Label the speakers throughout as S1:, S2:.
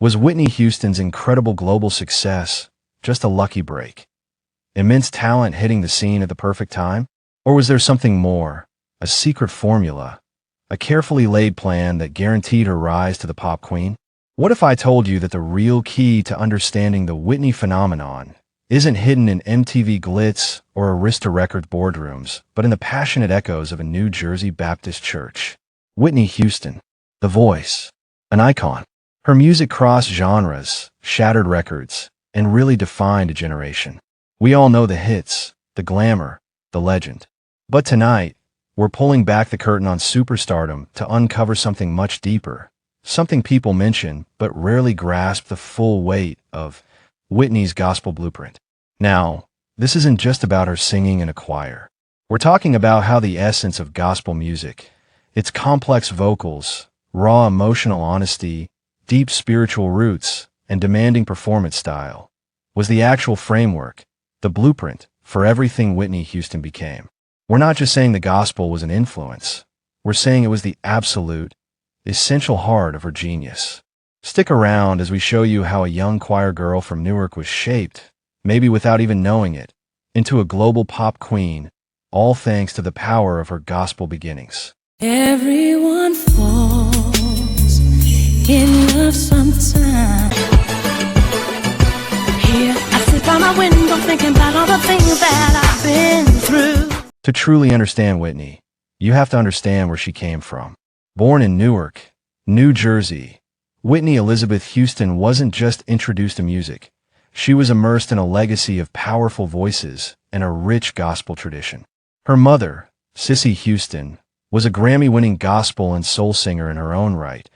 S1: Was Whitney Houston's incredible global success just a lucky break? Immense talent hitting the scene at the perfect time? Or was there something more, a secret formula, a carefully laid plan that guaranteed her rise to the pop queen? What if I told you that the real key to understanding the Whitney phenomenon isn't hidden in MTV glitz or Arista Records boardrooms, but in the passionate echoes of a New Jersey Baptist church? Whitney Houston, the voice, an icon. Her music crossed genres, shattered records, and really defined a generation. We all know the hits, the glamour, the legend. But tonight, we're pulling back the curtain on superstardom to uncover something much deeper, something people mention but rarely grasp the full weight of: Whitney's gospel blueprint. Now, this isn't just about her singing in a choir. We're talking about how the essence of gospel music, its complex vocals, raw emotional honesty, deep spiritual roots, and demanding performance style, was the actual framework, the blueprint, for everything Whitney Houston became. We're not just saying the gospel was an influence. We're saying it was the absolute, essential heart of her genius. Stick around as we show you how a young choir girl from Newark was shaped, maybe without even knowing it, into a global pop queen, all thanks to the power of her gospel beginnings.
S2: Everyone falls in love sometime. Here I sit by my window thinking about all the things that I've been through.
S1: To truly understand Whitney, you have to understand where she came from. Born in Newark, New Jersey, Whitney Elizabeth Houston wasn't just introduced to music. She was immersed in a legacy of powerful voices and a rich gospel tradition. Her mother, Sissy Houston, was a Grammy-winning gospel and soul singer in her own right,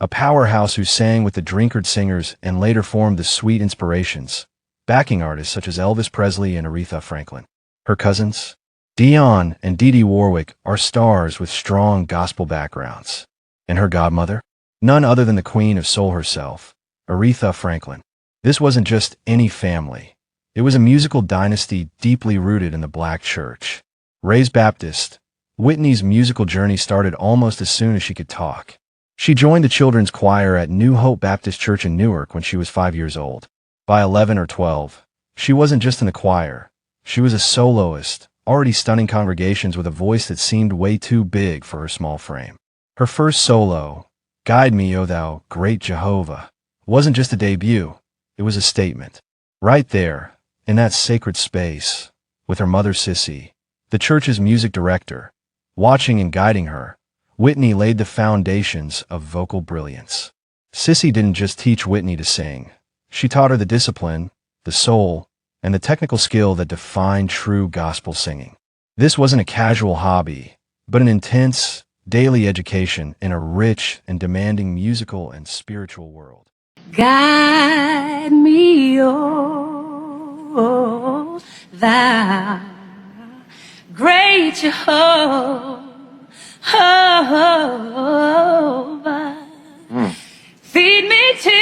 S1: a powerhouse who sang with the Drinkard Singers and later formed the Sweet Inspirations, backing artists such as Elvis Presley and Aretha Franklin. Her cousins, Dionne and Dee Dee Warwick, are stars with strong gospel backgrounds. And her godmother? None other than the queen of soul herself, Aretha Franklin. This wasn't just any family. It was a musical dynasty deeply rooted in the Black church. Raised Baptist, Whitney's musical journey started almost as soon as she could talk. She joined the children's choir at New Hope Baptist Church in Newark when she was 5 years old. By 11 or 12, she wasn't just in the choir. She was a soloist, already stunning congregations with a voice that seemed way too big for her small frame. Her first solo, Guide Me, O Thou Great Jehovah, wasn't just a debut. It was a statement. Right there, in that sacred space, with her mother Sissy, the church's music director, watching and guiding her, Whitney laid the foundations of vocal brilliance. Sissy didn't just teach Whitney to sing. She taught her the discipline, the soul, and the technical skill that defined true gospel singing. This wasn't a casual hobby, but an intense, daily education in a rich and demanding musical and spiritual world.
S2: Guide me, oh, thou great Jehovah. Feed me till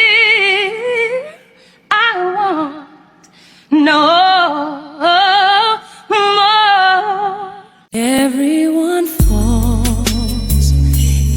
S2: I want no more. Everyone falls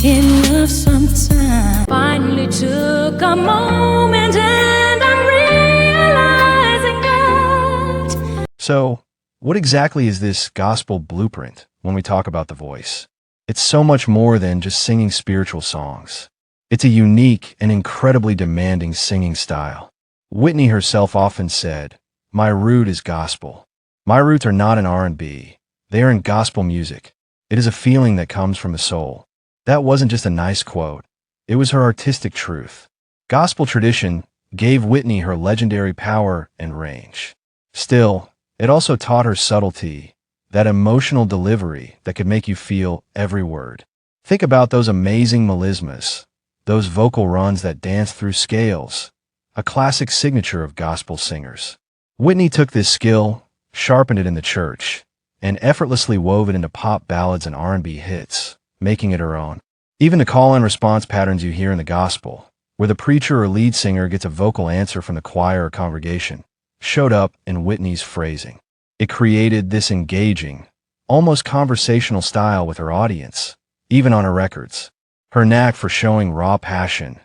S2: in love sometime. Finally took a moment and I'm realizing that.
S1: So, what exactly is this gospel blueprint when we talk about the voice? It's so much more than just singing spiritual songs. It's a unique and incredibly demanding singing style. Whitney herself often said, "My root is gospel. My roots are not in R&B. They are in gospel music. It is a feeling that comes from the soul." That wasn't just a nice quote. It was her artistic truth. Gospel tradition gave Whitney her legendary power and range. Still, it also taught her subtlety, that emotional delivery that could make you feel every word. Think about those amazing melismas, those vocal runs that dance through scales, a classic signature of gospel singers. Whitney took this skill, sharpened it in the church, and effortlessly wove it into pop ballads and R&B hits, making it her own. Even the call and response patterns you hear in the gospel, where the preacher or lead singer gets a vocal answer from the choir or congregation, showed up in Whitney's phrasing. It created this engaging, almost conversational style with her audience, even on her records. Her knack for showing raw passion,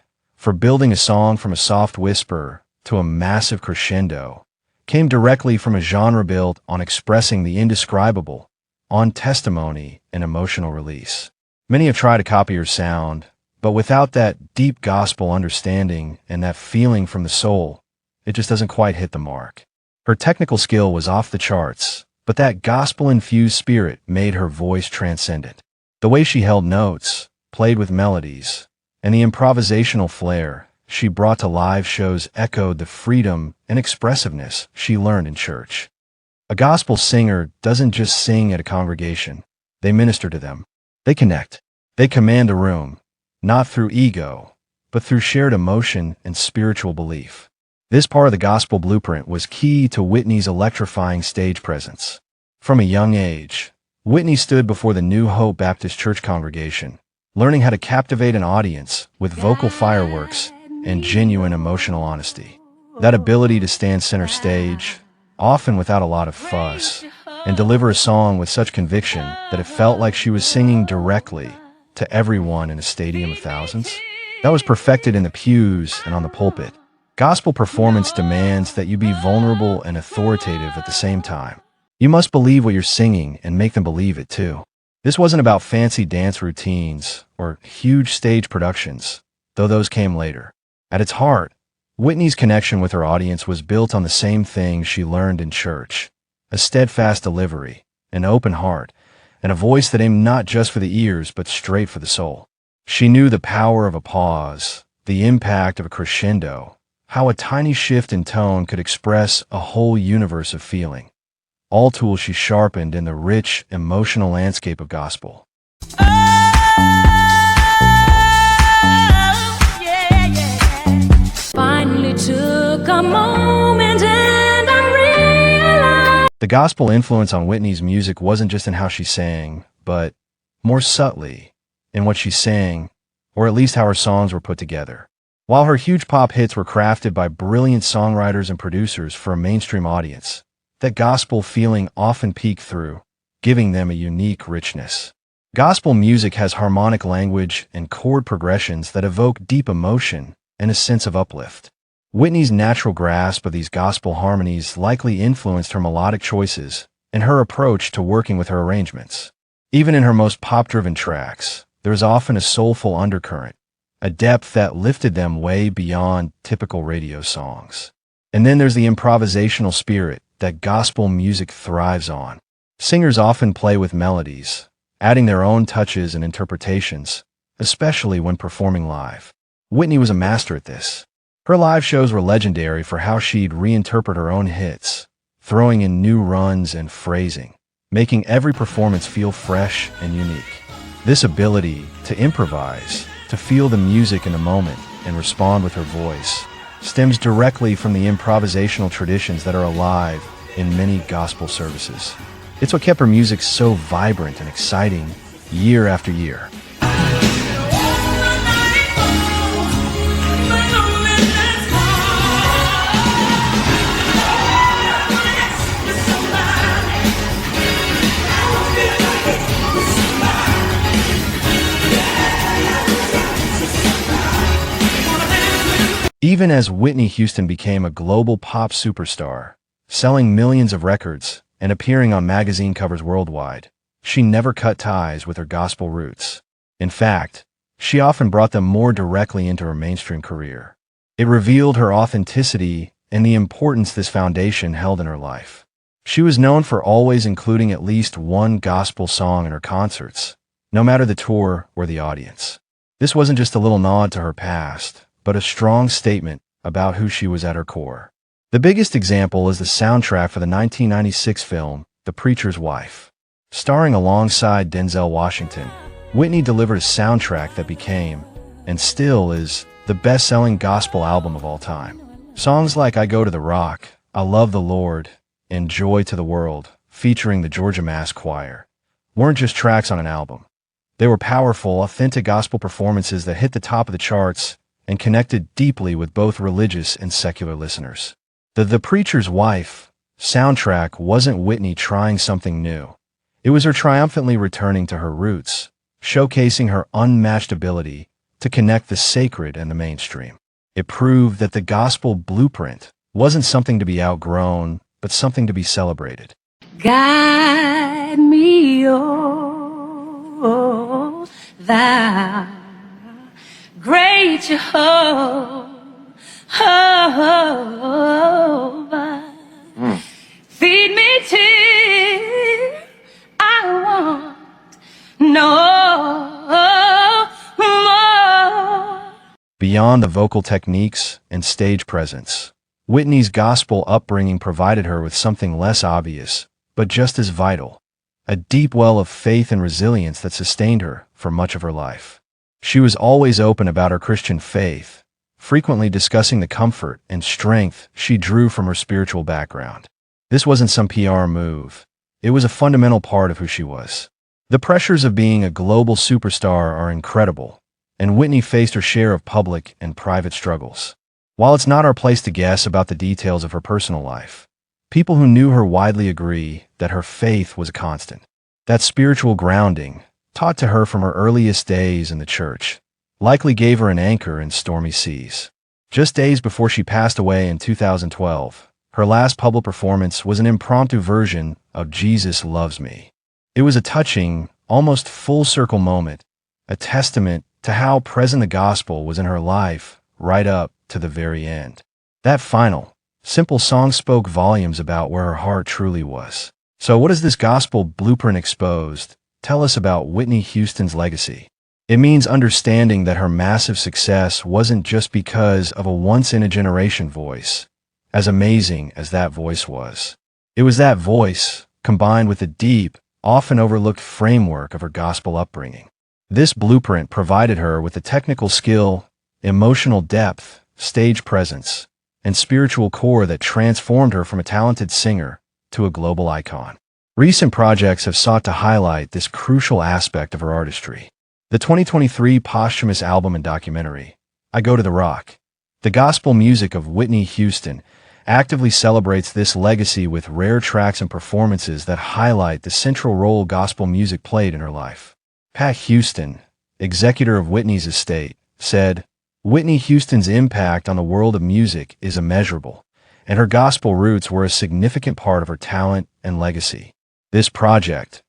S1: for building a song from a soft whisper to a massive crescendo, came directly from a genre built on expressing the indescribable, on testimony and emotional release. Many have tried to copy her sound, but without that deep gospel understanding and that feeling from the soul, it just doesn't quite hit the mark. Her technical skill was off the charts, but that gospel-infused spirit made her voice transcendent. The way she held notes, played with melodies, and the improvisational flair she brought to live shows echoed the freedom and expressiveness she learned in church. A gospel singer doesn't just sing at a congregation. They minister to them. They connect. They command a room, not through ego, but through shared emotion and spiritual belief. This part of the gospel blueprint was key to Whitney's electrifying stage presence. From a young age, Whitney stood before the New Hope Baptist Church congregation, learning how to captivate an audience with vocal fireworks and genuine emotional honesty. That ability to stand center stage, often without a lot of fuss, and deliver a song with such conviction that it felt like she was singing directly to everyone in a stadium of thousands, that was perfected in the pews and on the pulpit. Gospel performance demands that you be vulnerable and authoritative at the same time. You must believe what you're singing and make them believe it too. This wasn't about fancy dance routines or huge stage productions, though those came later. At its heart, Whitney's connection with her audience was built on the same things she learned in church: a steadfast delivery, an open heart, and a voice that aimed not just for the ears but straight for the soul. She knew the power of a pause, the impact of a crescendo, how a tiny shift in tone could express a whole universe of feeling. All tools she sharpened in the rich, emotional landscape of gospel.
S2: Finally took a moment and I realized
S1: The gospel influence on Whitney's music wasn't just in how she sang, but more subtly in what she sang, or at least how her songs were put together. While her huge pop hits were crafted by brilliant songwriters and producers for a mainstream audience, that gospel feeling often peeked through, giving them a unique richness. Gospel music has harmonic language and chord progressions that evoke deep emotion and a sense of uplift. Whitney's natural grasp of these gospel harmonies likely influenced her melodic choices and her approach to working with her arrangements. Even in her most pop-driven tracks, there is often a soulful undercurrent, a depth that lifted them way beyond typical radio songs. And then there's the improvisational spirit that gospel music thrives on. Singers often play with melodies, adding their own touches and interpretations, especially when performing live. Whitney was a master at this. Her live shows were legendary for how she'd reinterpret her own hits, throwing in new runs and phrasing, making every performance feel fresh and unique. This ability to improvise, to feel the music in the moment and respond with her voice, stems directly from the improvisational traditions that are alive in many gospel services. It's what kept her music so vibrant and exciting year after year. Even as Whitney Houston became a global pop superstar, selling millions of records and appearing on magazine covers worldwide, she never cut ties with her gospel roots. In fact, she often brought them more directly into her mainstream career. It revealed her authenticity and the importance this foundation held in her life. She was known for always including at least one gospel song in her concerts, no matter the tour or the audience. This wasn't just a little nod to her past, but a strong statement about who she was at her core. The biggest example is the soundtrack for the 1996 film, The Preacher's Wife. Starring alongside Denzel Washington, Whitney delivered a soundtrack that became, and still is, the best-selling gospel album of all time. Songs like I Go to the Rock, I Love the Lord, and Joy to the World, featuring the Georgia Mass Choir, weren't just tracks on an album. They were powerful, authentic gospel performances that hit the top of the charts and connected deeply with both religious and secular listeners. The Preacher's Wife soundtrack wasn't Whitney trying something new. It was her triumphantly returning to her roots, showcasing her unmatched ability to connect the sacred and the mainstream. It proved that the gospel blueprint wasn't something to be outgrown, but something to be celebrated.
S2: Guide me, oh, thou great Jehovah. Feed me till I want no more.
S1: Beyond the vocal techniques and stage presence, Whitney's gospel upbringing provided her with something less obvious, but just as vital, a deep well of faith and resilience that sustained her for much of her life. She was always open about her Christian faith, frequently discussing the comfort and strength she drew from her spiritual background. This wasn't some PR move. It was a fundamental part of who she was. The pressures of being a global superstar are incredible, and Whitney faced her share of public and private struggles. While it's not our place to guess about the details of her personal life, people who knew her widely agree that her faith was a constant. That spiritual grounding, taught to her from her earliest days in the church, likely gave her an anchor in stormy seas. Just days before she passed away in 2012, her last public performance was an impromptu version of Jesus Loves Me. It was a touching, almost full-circle moment, a testament to how present the gospel was in her life right up to the very end. That final, simple song spoke volumes about where her heart truly was. So what does this gospel blueprint exposed tell us about Whitney Houston's legacy? It means understanding that her massive success wasn't just because of a once-in-a-generation voice, as amazing as that voice was. It was that voice, combined with the deep, often overlooked framework of her gospel upbringing. This blueprint provided her with the technical skill, emotional depth, stage presence, and spiritual core that transformed her from a talented singer to a global icon. Recent projects have sought to highlight this crucial aspect of her artistry. The 2023 posthumous album and documentary, I Go to the Rock, the gospel music of Whitney Houston, actively celebrates this legacy with rare tracks and performances that highlight the central role gospel music played in her life. Pat Houston, executor of Whitney's estate, said, "Whitney Houston's impact on the world of music is immeasurable, and her gospel roots were a significant part of her talent and legacy. This project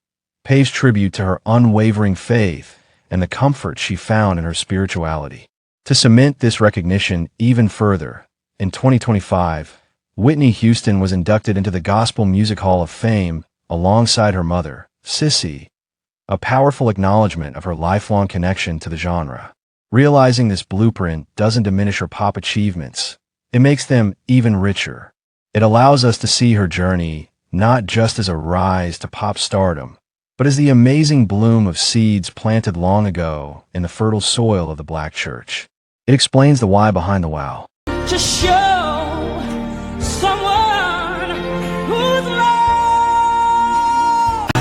S1: pays tribute to her unwavering faith and the comfort she found in her spirituality." To cement this recognition even further, in 2025, Whitney Houston was inducted into the Gospel Music Hall of Fame alongside her mother, Sissy, a powerful acknowledgement of her lifelong connection to the genre. Realizing this blueprint doesn't diminish her pop achievements, it makes them even richer. It allows us to see her journey not just as a rise to pop stardom, but as the amazing bloom of seeds planted long ago in the fertile soil of the Black church. It explains the why behind the wow.
S2: To show someone who's lost.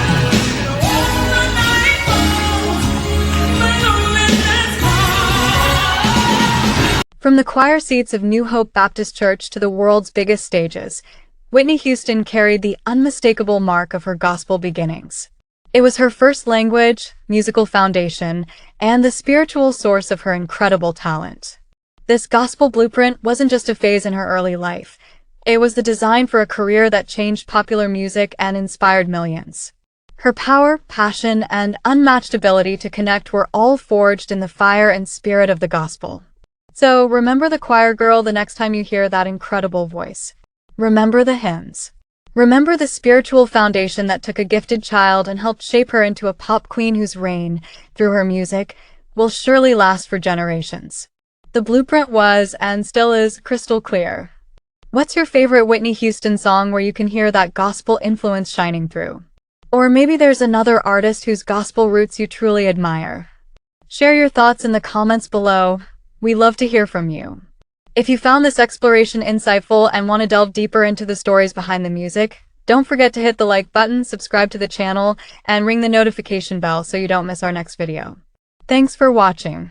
S3: From the choir seats of New Hope Baptist Church to the world's biggest stages, Whitney Houston carried the unmistakable mark of her gospel beginnings. It was her first language, musical foundation, and the spiritual source of her incredible talent. This gospel blueprint wasn't just a phase in her early life. It was the design for a career that changed popular music and inspired millions. Her power, passion, and unmatched ability to connect were all forged in the fire and spirit of the gospel. So remember the choir girl the next time you hear that incredible voice. Remember the hymns. Remember the spiritual foundation that took a gifted child and helped shape her into a pop queen whose reign, through her music, will surely last for generations. The blueprint was, and still is, crystal clear. What's your favorite Whitney Houston song where you can hear that gospel influence shining through? Or maybe there's another artist whose gospel roots you truly admire. Share your thoughts in the comments below. We love to hear from you. If you found this exploration insightful and want to delve deeper into the stories behind the music, don't forget to hit the like button, subscribe to the channel, and ring the notification bell so you don't miss our next video. Thanks for watching.